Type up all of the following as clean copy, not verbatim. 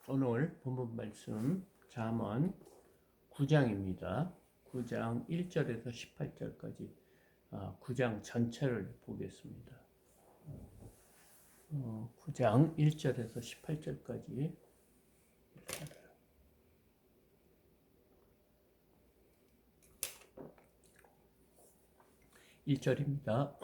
오늘 본문 말씀 잠언 9장입니다. 9장 1절에서 18절까지 9장 전체를 보겠습니다. 9장 1절에서 18절까지 1절입니다.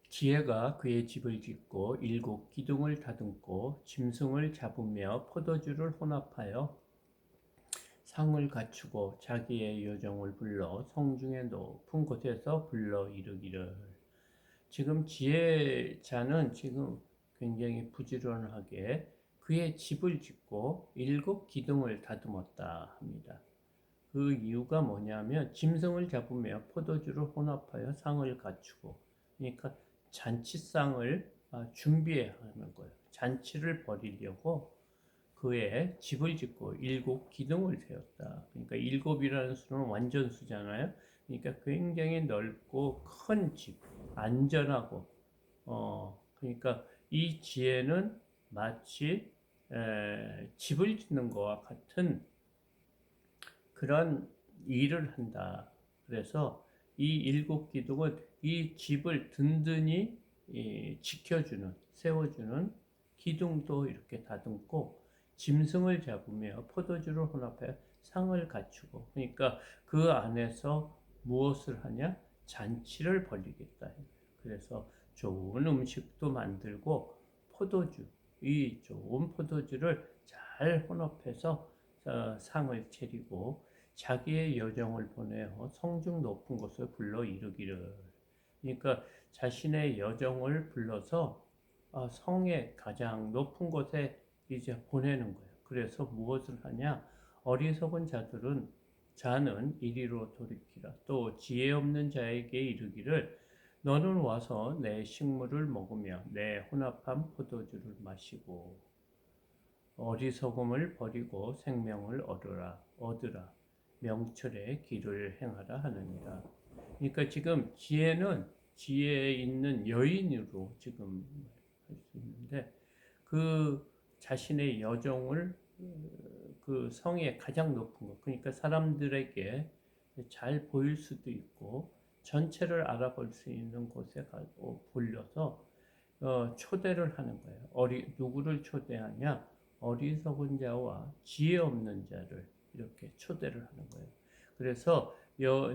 지혜가 그의 집을 짓고 일곱 기둥을 다듬고 짐승을 잡으며 포도주를 혼합하여 상을 갖추고 자기의 요정을 불러 성중에 높은 곳에서 불러 이르기를. 지금 지혜자는 지금 굉장히 부지런하게 그의 집을 짓고 일곱 기둥을 다듬었다 합니다. 그 이유가 뭐냐면 짐승을 잡으며 포도주를 혼합하여 상을 갖추고, 그러니까 잔치상을 준비해야 하는 거예요. 잔치를 벌이려고 그의 집을 짓고 일곱 기둥을 세웠다. 그러니까 일곱이라는 수는 완전수잖아요. 그러니까 굉장히 넓고 큰 집, 안전하고, 그러니까 이 지혜는 마치 집을 짓는 것과 같은 그런 일을 한다. 그래서 이 일곱 기둥은 이 집을 든든히 지켜주는, 세워주는 기둥도 이렇게 다듬고, 짐승을 잡으며 포도주를 혼합하여 상을 갖추고, 그러니까 그 안에서 무엇을 하냐? 잔치를 벌이겠다. 그래서 좋은 음식도 만들고 포도주, 이 좋은 포도주를 잘 혼합해서 상을 차리고 자기의 여정을 보내어 성중 높은 곳을 불러 이르기를. 그러니까 자신의 여정을 불러서 성의 가장 높은 곳에 이제 보내는 거예요. 그래서 무엇을 하냐? 어리석은 자는 이리로 돌이키라. 또 지혜 없는 자에게 이르기를 너는 와서 내 식물을 먹으며 내 혼합한 포도주를 마시고 어리석음을 버리고 생명을 얻으라. 명철의 길을 행하라 하느니라. 그러니까 지금 지혜는 지혜에 있는 여인으로 지금 할 수 있는데, 그 자신의 여정을 그 성의 가장 높은 곳, 그러니까 사람들에게 잘 보일 수도 있고 전체를 알아볼 수 있는 곳에 가고 불려서 초대를 하는 거예요. 누구를 초대하냐? 어리석은 자와 지혜 없는 자를 이렇게 초대를 하는 거예요. 그래서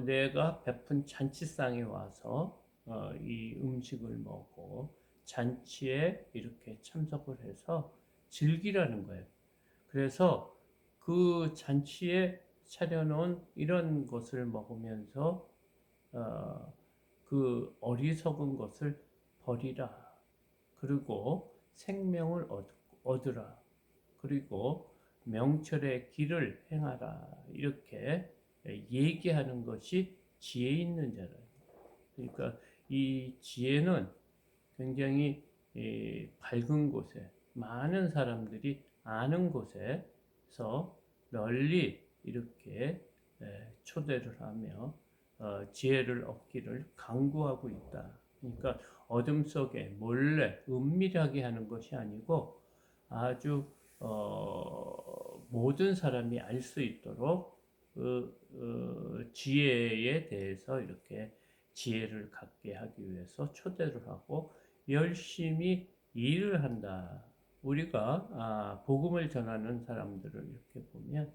내가 베푼 잔치상에 와서 이 음식을 먹고 잔치에 이렇게 참석을 해서 즐기라는 거예요. 그래서 그 잔치에 차려놓은 이런 것을 먹으면서 그 어리석은 것을 버리라. 그리고 생명을 얻으라. 그리고 명철의 길을 행하라. 이렇게 얘기하는 것이 지혜 있는 자라. 그러니까 이 지혜는 굉장히 밝은 곳에, 많은 사람들이 아는 곳에서 널리 이렇게 초대를 하며 지혜를 얻기를 강구하고 있다. 그러니까 어둠 속에 몰래 은밀하게 하는 것이 아니고 아주 모든 사람이 알 수 있도록 지혜에 대해서 이렇게 지혜를 갖게 하기 위해서 초대를 하고 열심히 일을 한다. 우리가 복음을 전하는 사람들을 이렇게 보면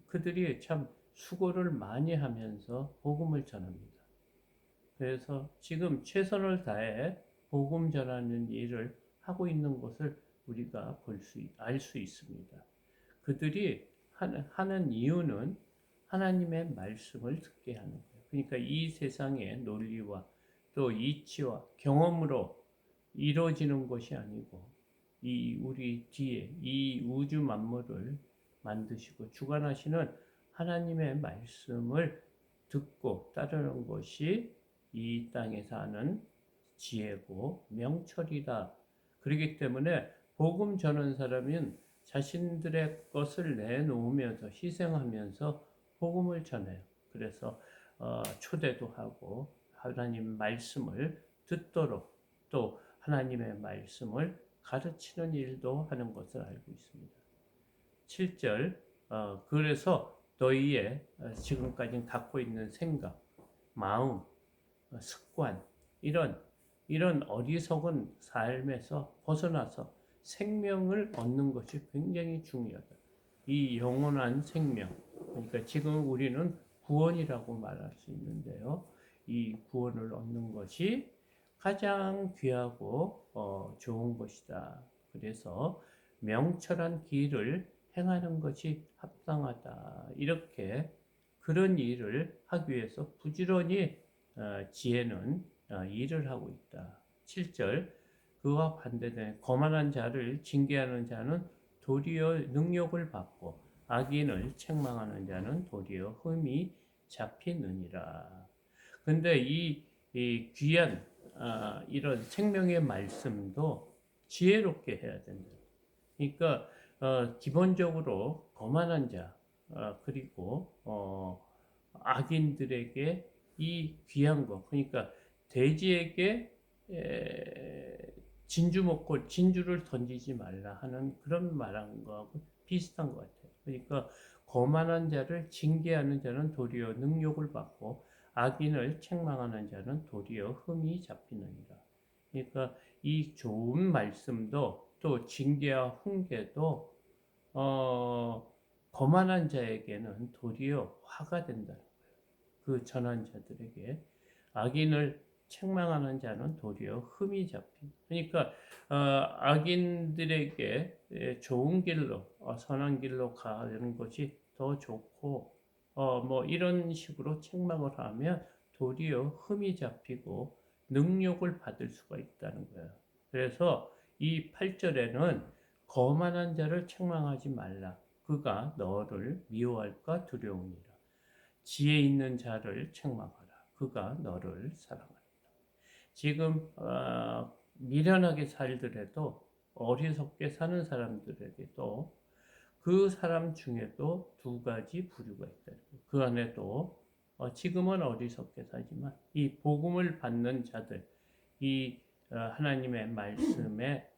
그들이 참 수고를 많이 하면서 복음을 전합니다. 그래서 지금 최선을 다해 복음 전하는 일을 하고 있는 것을 우리가 알 수 있습니다. 그들이 하는 이유는 하나님의 말씀을 듣게 하는 거예요. 그러니까 이 세상의 논리와 또 이치와 경험으로 이루어지는 것이 아니고 이 우리 뒤에 이 우주 만물을 만드시고 주관하시는 하나님의 말씀을 듣고 따르는 것이 이 땅에 사는 지혜고 명철이다. 그렇기 때문에 복음 전하는 사람은 자신들의 것을 내놓으면서 희생하면서 복음을 전해요. 그래서 초대도 하고 하나님 말씀을 듣도록 또 하나님의 말씀을 가르치는 일도 하는 것을 알고 있습니다. 7절 그래서 너희의 지금까지 갖고 있는 생각, 마음, 습관 이런 어리석은 삶에서 벗어나서 생명을 얻는 것이 굉장히 중요하다. 이 영원한 생명, 그러니까 지금 우리는 구원이라고 말할 수 있는데요. 이 구원을 얻는 것이 가장 귀하고 좋은 것이다. 그래서 명철한 길을 행하는 것이 합당하다. 이렇게 그런 일을 하기 위해서 부지런히 지혜는 일을 하고 있다. 7절 그와 반대된 거만한 자를 징계하는 자는 도리어 능욕을 받고 악인을 책망하는 자는 도리어 흠이 잡히느니라. 근데 이 귀한 이런 생명의 말씀도 지혜롭게 해야 된다. 그러니까 기본적으로 거만한 자 그리고 악인들에게 이 귀한 것, 그러니까 돼지에게 진주 먹고 진주를 던지지 말라 하는 그런 말한 거하고 비슷한 것 같아요. 그러니까 거만한 자를 징계하는 자는 도리어 능욕을 받고 악인을 책망하는 자는 도리어 흠이 잡히느니라. 그러니까 이 좋은 말씀도 또 징계와 훈계도 거만한 자에게는 도리어 화가 된다는 거예요. 그 전한 자들에게 악인을 책망하는 자는 도리어 흠이 잡힌. 그러니까 악인들에게 좋은 길로 선한 길로 가는 것이 더 좋고 뭐 이런 식으로 책망을 하면 도리어 흠이 잡히고 능욕을 받을 수가 있다는 거예요. 그래서 이 8절에는 거만한 자를 책망하지 말라. 그가 너를 미워할까 두려우니라. 지혜 있는 자를 책망하라. 그가 너를 사랑하리라. 지금 미련하게 살더라도 어리석게 사는 사람들에게도 그 사람 중에도 두 가지 부류가 있다. 그 안에도 지금은 어리석게 살지만 이 복음을 받는 자들, 이 하나님의 말씀에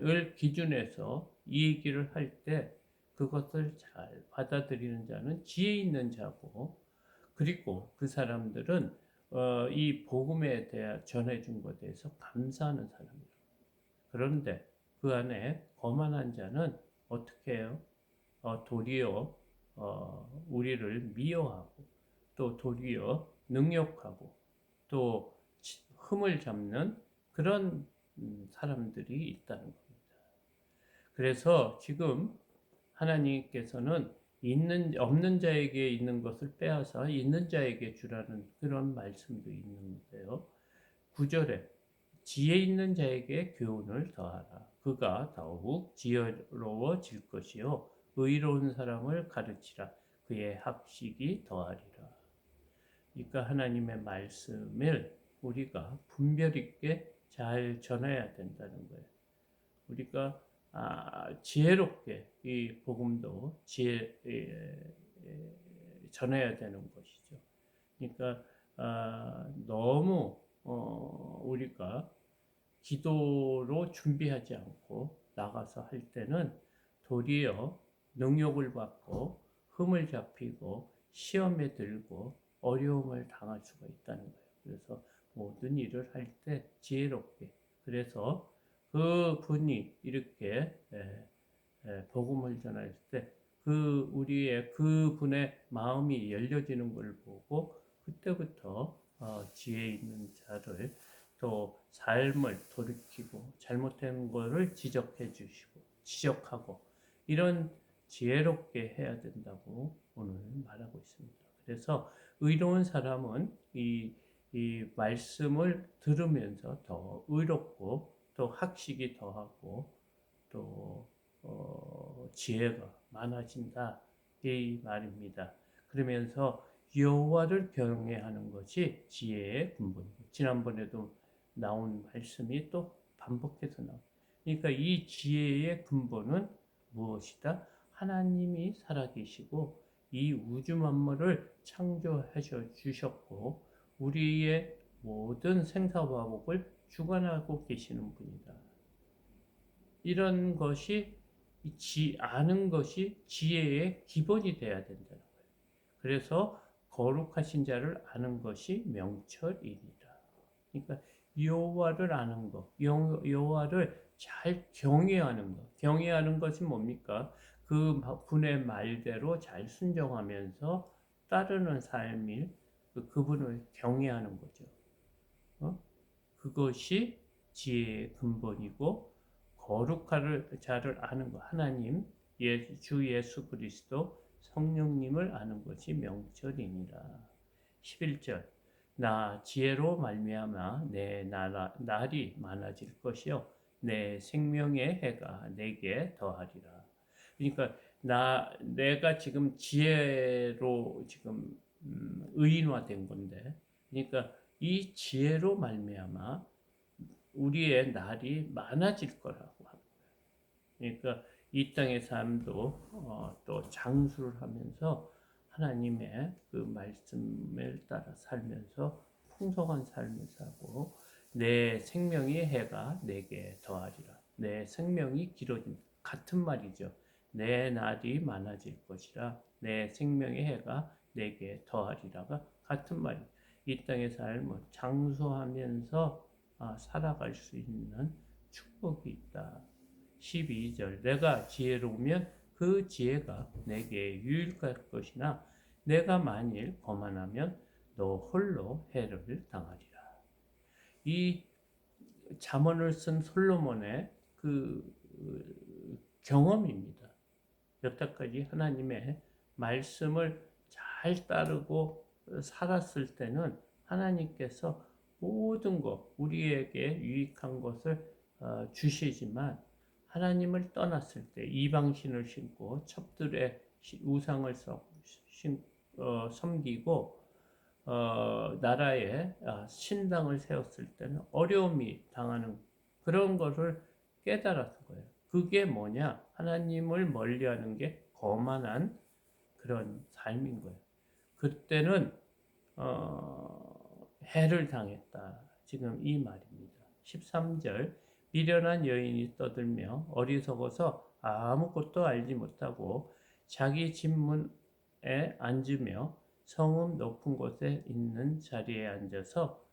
을 기준해서 이 얘기를 할 때 그것을 잘 받아들이는 자는 지혜 있는 자고, 그리고 그 사람들은 이 복음에 대해 전해준 것에 대해서 감사하는 사람이에요. 그런데 그 안에 거만한 자는 어떻게 해요? 도리어 우리를 미워하고 또 도리어 능욕하고 또 흠을 잡는 그런 사람들이 있다는 겁니다. 그래서 지금 하나님께서는 없는 자에게 있는 것을 빼앗아 있는 자에게 주라는 그런 말씀도 있는데요. 9절에 지혜 있는 자에게 교훈을 더하라. 그가 더욱 지혜로워질 것이요 의로운 사람을 가르치라. 그의 학식이 더하리라. 그러니까 하나님의 말씀을 우리가 분별 있게 잘 전해야 된다는 거예요. 우리가 지혜롭게 이 복음도 전해야 되는 것이죠. 그러니까 너무 우리가 기도로 준비하지 않고 나가서 할 때는 도리어 능욕을 받고 흠을 잡히고 시험에 들고 어려움을 당할 수가 있다는 거예요. 그래서 모든 일을 할 때 지혜롭게, 그래서 그 분이 이렇게 복음을 전할 때 우리의 그 분의 마음이 열려지는 걸 보고 그때부터 지혜 있는 자를 또 삶을 돌이키고 잘못된 것을 지적하고 이런 지혜롭게 해야 된다고 오늘 말하고 있습니다. 그래서 의로운 사람은 이 말씀을 들으면서 더 의롭고 또 학식이 더하고 또 지혜가 많아진다 이 말입니다. 그러면서 여호와를 경외하는 것이 지혜의 근본입니다. 지난번에도 나온 말씀이 또 반복해서 나옵니다. 그러니까 이 지혜의 근본은 무엇이다? 하나님이 살아계시고 이 우주 만물을 창조하셔 주셨고 우리의 모든 생사화복을 주관하고 계시는 분이다. 이런 것이 아는 것이 지혜의 기본이 돼야 된다는 거예요. 그래서 거룩하신 자를 아는 것이 명철이니라. 그러니까 여호와를 아는 것, 여호와를 잘 경외하는 것. 경외하는 것이 뭡니까? 그 분의 말대로 잘 순종하면서 따르는 삶이 그분을 경외하는 거죠. 어? 그것이 지혜의 근본이고 거룩한 자를 아는 것, 하나님, 주 예수 그리스도 성령님을 아는 것이 명철이니라. 11절 나 지혜로 말미암아 내 날이 많아질 것이요 내 생명의 해가 내게 더하리라. 그러니까 내가 지금 지혜로 지금 의인화된 건데, 그러니까 이 지혜로 말미암아 우리의 날이 많아질 거라고 합니다. 그러니까 이 땅의 삶도 또 장수를 하면서 하나님의 그 말씀을 따라 살면서 풍성한 삶을 살고 내 생명의 해가 내게 더하리라. 내 생명이 길어진 같은 말이죠. 내 날이 많아질 것이라 내 생명의 해가 내게 더하리라가 같은 말이에요. 이 땅의 삶을 장수하면서 살아갈 수 있는 축복이 있다. 12절 내가 지혜로우면 그 지혜가 내게 유익할 것이나 내가 만일 거만하면 너 홀로 해를 당하리라. 이 잠언을 쓴 솔로몬의 그 경험입니다. 여태까지 하나님의 말씀을 잘 따르고 살았을 때는 하나님께서 모든 것, 우리에게 유익한 것을 주시지만 하나님을 떠났을 때 이방신을 신고 첩들의 우상을 섬기고 나라에 신당을 세웠을 때는 어려움이 당하는 그런 것을 깨달았을 거예요. 그게 뭐냐? 하나님을 멀리하는 게 거만한 그런 삶인 거예요. 그때는 해를 당했다. 지금 이 말입니다. 13절 미련한 여인이 떠들며 어리석어서 아무것도 알지 못하고 자기 집문에 앉으며 성읍 높은 곳에 있는 자리에 앉아서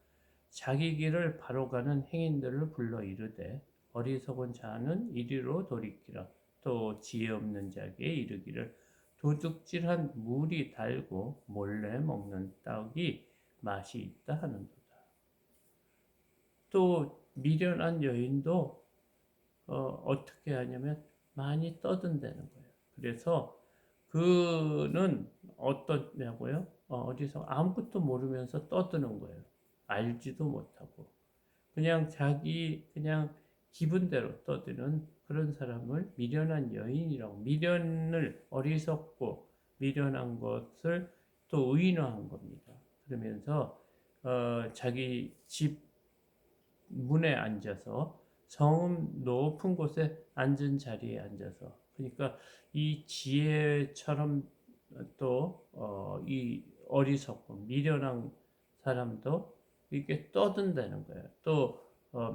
자기 길을 바로 가는 행인들을 불러 이르되 어리석은 자는 이리로 돌이키라. 또 지혜 없는 자에게 이르기를 도둑질한 물이 달고 몰래 먹는 떡이 맛이 있다 하는도다. 또 미련한 여인도 어떻게 하냐면 많이 떠든다는 거예요. 그래서 그는 어떠냐고요? 어디서 아무것도 모르면서 떠드는 거예요. 알지도 못하고 그냥 자기 그냥 기분대로 떠드는 그런 사람을 미련한 여인이라고, 미련을 어리석고 미련한 것을 또 의인화한 겁니다. 그러면서 자기 집 문에 앉아서 성읍 높은 곳에 앉은 자리에 앉아서, 그러니까 이 지혜처럼 또 이 어리석고 미련한 사람도 이렇게 떠든다는 거예요. 또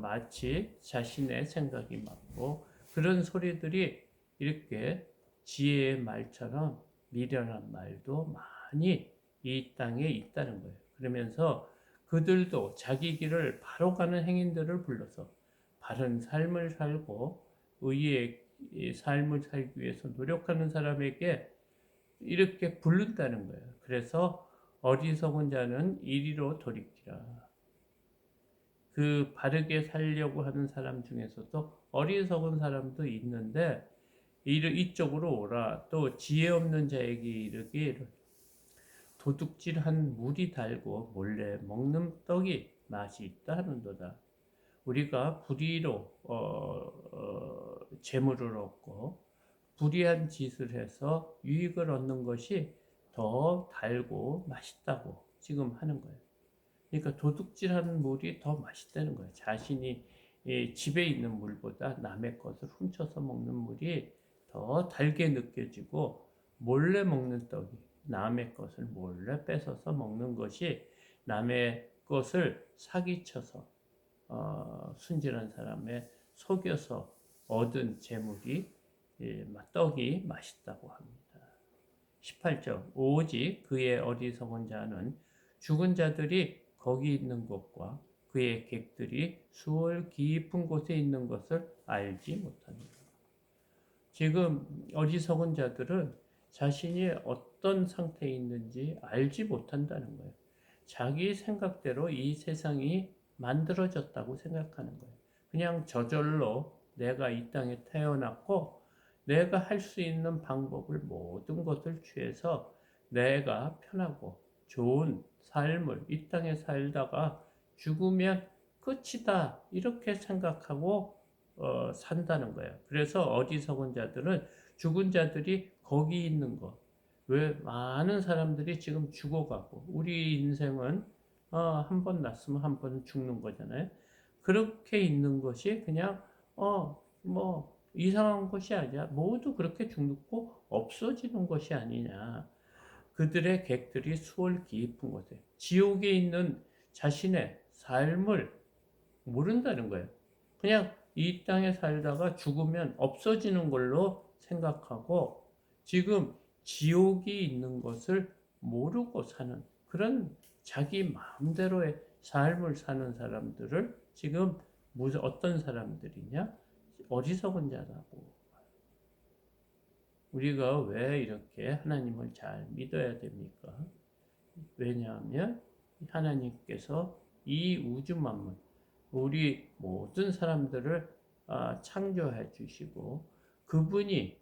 마치 자신의 생각이 맞고 그런 소리들이 이렇게 지혜의 말처럼 미련한 말도 많이 이 땅에 있다는 거예요. 그러면서 그들도 자기 길을 바로 가는 행인들을 불러서 바른 삶을 살고 의의 삶을 살기 위해서 노력하는 사람에게 이렇게 부른다는 거예요. 그래서 어리석은 자는 이리로 돌이키라. 그 바르게 살려고 하는 사람 중에서도 어리석은 사람도 있는데 이쪽으로 오라. 또 지혜 없는 자에게 이르기를 도둑질한 물이 달고 몰래 먹는 떡이 맛이 있다 하는도다. 우리가 불의로 재물을 얻고 불의한 짓을 해서 유익을 얻는 것이 더 달고 맛있다고 지금 하는 거예요. 그러니까 도둑질하는 물이 더 맛있다는 거예요. 자신이 집에 있는 물보다 남의 것을 훔쳐서 먹는 물이 더 달게 느껴지고 몰래 먹는 떡이, 남의 것을 몰래 뺏어서 먹는 것이, 남의 것을 사기쳐서 순진한 사람의 속여서 얻은 재물이 떡이 맛있다고 합니다. 18절 오직 그의 어리석은 자는 죽은 자들이 거기 있는 것과 그의 객들이 수월 깊은 곳에 있는 것을 알지 못하니라. 지금 어리석은 자들은 자신이 어떤 상태에 있는지 알지 못한다는 거예요. 자기 생각대로 이 세상이 만들어졌다고 생각하는 거예요. 그냥 저절로 내가 이 땅에 태어났고 내가 할 수 있는 방법을 모든 것을 취해서 내가 편하고 좋은 삶을 이 땅에 살다가 죽으면 끝이다 이렇게 생각하고 산다는 거예요. 그래서 어리석은 자들은 죽은 자들이 거기 있는 것. 왜 많은 사람들이 지금 죽어가고 우리 인생은 한 번 났으면 한 번 죽는 거잖아요. 그렇게 있는 것이 그냥 뭐 이상한 것이 아니야. 모두 그렇게 죽고 없어지는 것이 아니냐. 그들의 객들이 수월 깊은 곳에 지옥에 있는 자신의 삶을 모른다는 거예요. 그냥 이 땅에 살다가 죽으면 없어지는 걸로 생각하고 지금 지옥이 있는 것을 모르고 사는 그런 자기 마음대로의 삶을 사는 사람들을 지금 무슨 어떤 사람들이냐? 어리석은 자라고. 우리가 왜 이렇게 하나님을 잘 믿어야 됩니까? 왜냐하면 하나님께서 이 우주 만물, 우리 모든 사람들을 창조해 주시고 그분이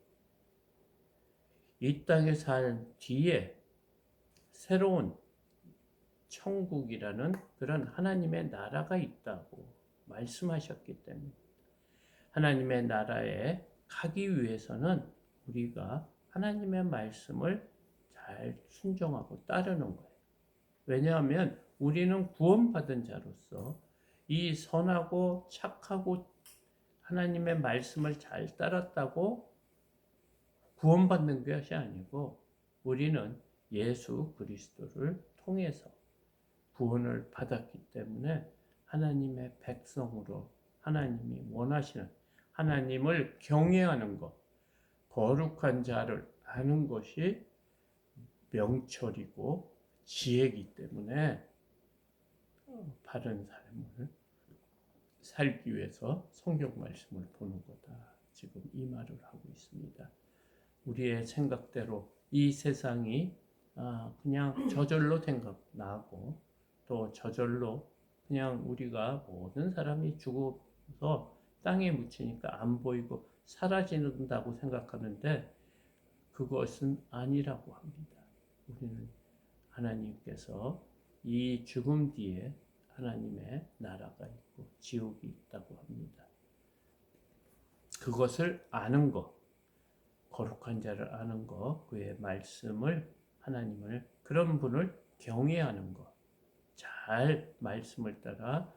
이 땅에 살 뒤에 새로운 천국이라는 그런 하나님의 나라가 있다고 말씀하셨기 때문에 하나님의 나라에 가기 위해서는 우리가 하나님의 말씀을 잘 순종하고 따르는 거예요. 왜냐하면 우리는 구원받은 자로서 이 선하고 착하고 하나님의 말씀을 잘 따랐다고 구원받는 것이 아니고 우리는 예수 그리스도를 통해서 구원을 받았기 때문에 하나님의 백성으로 하나님이 원하시는 하나님을 경외하는 것, 거룩한 자를 아는 것이 명철이고 지혜이기 때문에 바른 삶을 살기 위해서 성경 말씀을 보는 거다. 지금 이 말을 하고 있습니다. 우리의 생각대로 이 세상이 그냥 저절로 생각나고 또 저절로 그냥 우리가 모든 사람이 죽어서 땅에 묻히니까 안 보이고 사라진다고 생각하는데 그것은 아니라고 합니다. 우리는 하나님께서 이 죽음 뒤에 하나님의 나라가 있고 지옥이 있다고 합니다. 그것을 아는 것, 거룩한 자를 아는 것, 그의 말씀을 하나님을 그런 분을 경외하는 것, 잘 말씀을 따라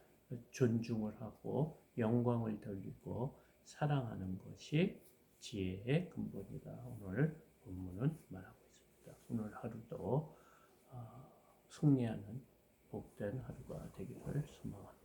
존중을 하고 영광을 돌리고 사랑하는 것이 지혜의 근본이다. 오늘 본문은 말하고 있습니다. 오늘 하루도 승리하는 복된 하루가 되기를 소망합니다.